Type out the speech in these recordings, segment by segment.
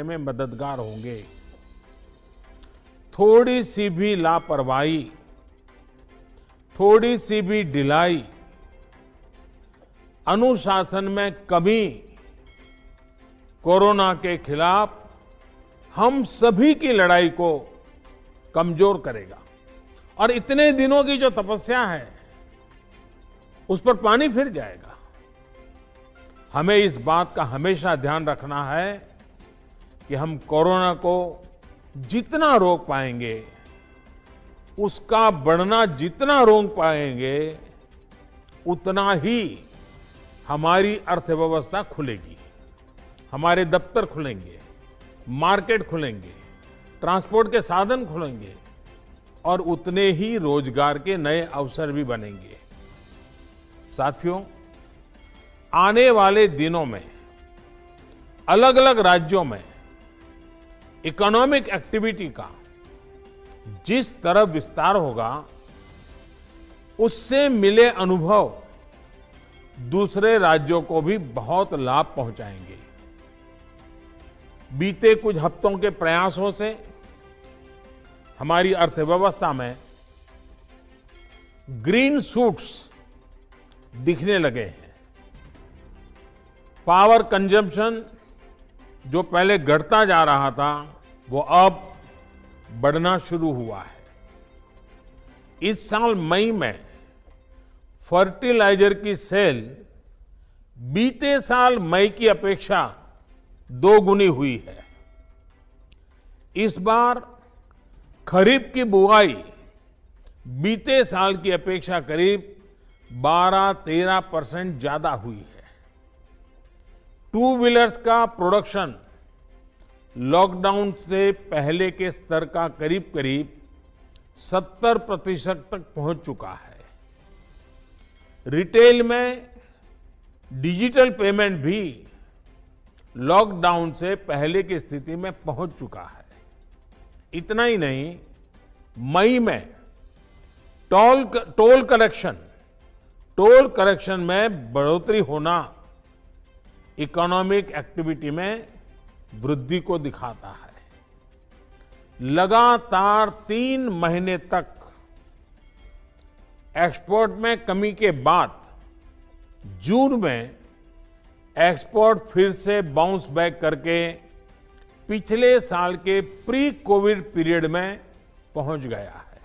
में मददगार होंगे। थोड़ी सी भी लापरवाही, थोड़ी सी भी ढिलाई, अनुशासन में कमी कोरोना के खिलाफ हम सभी की लड़ाई को कमजोर करेगा। और इतने दिनों की जो तपस्या है उस पर पानी फिर जाएगा। हमें इस बात का हमेशा ध्यान रखना है कि हम कोरोना को जितना रोक पाएंगे, उसका बढ़ना जितना रोक पाएंगे, उतना ही हमारी अर्थव्यवस्था खुलेगी, हमारे दफ्तर खुलेंगे, मार्केट खुलेंगे, ट्रांसपोर्ट के साधन खुलेंगे और उतने ही रोजगार के नए अवसर भी बनेंगे। साथियों, आने वाले दिनों में अलग अलग राज्यों में इकोनॉमिक एक्टिविटी का जिस तरह विस्तार होगा, उससे मिले अनुभव दूसरे राज्यों को भी बहुत लाभ पहुंचाएंगे। बीते कुछ हफ्तों के प्रयासों से हमारी अर्थव्यवस्था में ग्रीन शूट्स दिखने लगे हैं। पावर कंजम्पशन जो पहले घटता जा रहा था, वो अब बढ़ना शुरू हुआ है। इस साल मई में फर्टिलाइजर की सेल बीते साल मई की अपेक्षा 2 गुनी हुई है। इस बार खरीफ की बुआई बीते साल की अपेक्षा करीब 12-13% ज्यादा हुई है। टू व्हीलर्स का प्रोडक्शन लॉकडाउन से पहले के स्तर का करीब करीब 70% तक पहुंच चुका है। रिटेल में डिजिटल पेमेंट भी लॉकडाउन से पहले की स्थिति में पहुंच चुका है। इतना ही नहीं, मई में टोल कलेक्शन में बढ़ोतरी होना इकोनॉमिक एक्टिविटी में वृद्धि को दिखाता है। लगातार 3 महीने तक एक्सपोर्ट में कमी के बाद जून में एक्सपोर्ट फिर से बाउंस बैक करके पिछले साल के प्री कोविड पीरियड में पहुंच गया है।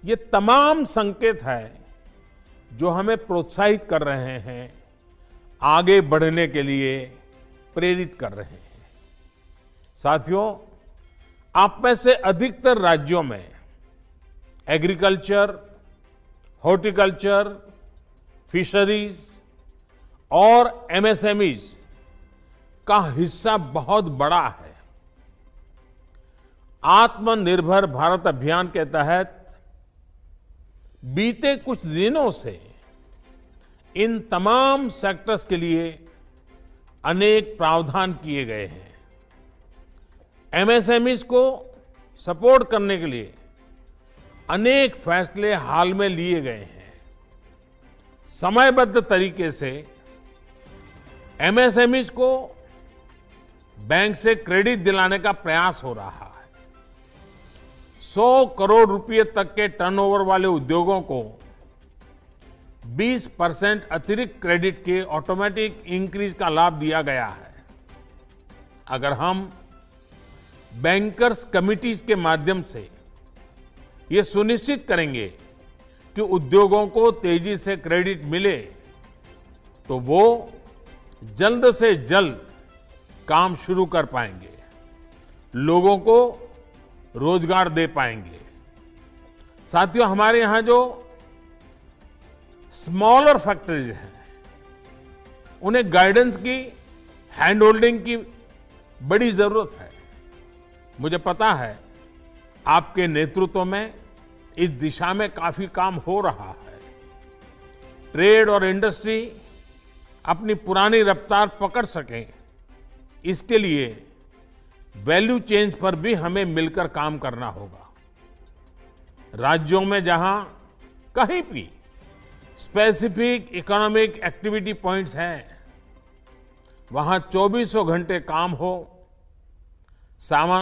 ये तमाम संकेत है जो हमें प्रोत्साहित कर रहे हैं, आगे बढ़ने के लिए प्रेरित कर रहे हैं। साथियों, आप में से अधिकतर राज्यों में एग्रीकल्चर, हॉर्टिकल्चर, फिशरीज और एमएसएमईज का हिस्सा बहुत बड़ा है। आत्मनिर्भर भारत अभियान के तहत बीते कुछ दिनों से इन तमाम सेक्टर्स के लिए अनेक प्रावधान किए गए हैं। एमएसएमईज को सपोर्ट करने के लिए अनेक फैसले हाल में लिए गए हैं। समयबद्ध तरीके से एमएसएमईज को बैंक से क्रेडिट दिलाने का प्रयास हो रहा है। 100 करोड़ रुपए तक के टर्नओवर वाले उद्योगों को 20% अतिरिक्त क्रेडिट के ऑटोमेटिक इंक्रीज का लाभ दिया गया है। अगर हम बैंकर्स कमिटीज के माध्यम से ये सुनिश्चित करेंगे कि उद्योगों को तेजी से क्रेडिट मिले, तो वो जल्द से जल्द काम शुरू कर पाएंगे, लोगों को रोजगार दे पाएंगे। साथियों, हमारे यहां जो स्मॉलर फैक्ट्रीज हैं, उन्हें गाइडेंस की, हैंड होल्डिंग की बड़ी जरूरत है। मुझे पता है आपके नेतृत्व में इस दिशा में काफी काम हो रहा है। ट्रेड और इंडस्ट्री अपनी पुरानी रफ्तार पकड़ सकें, इसके लिए वैल्यू चेन्स पर भी हमें मिलकर काम करना होगा। राज्यों में जहां कहीं भी स्पेसिफिक इकोनॉमिक एक्टिविटी पॉइंट्स हैं, वहां 24 घंटे काम हो, सामान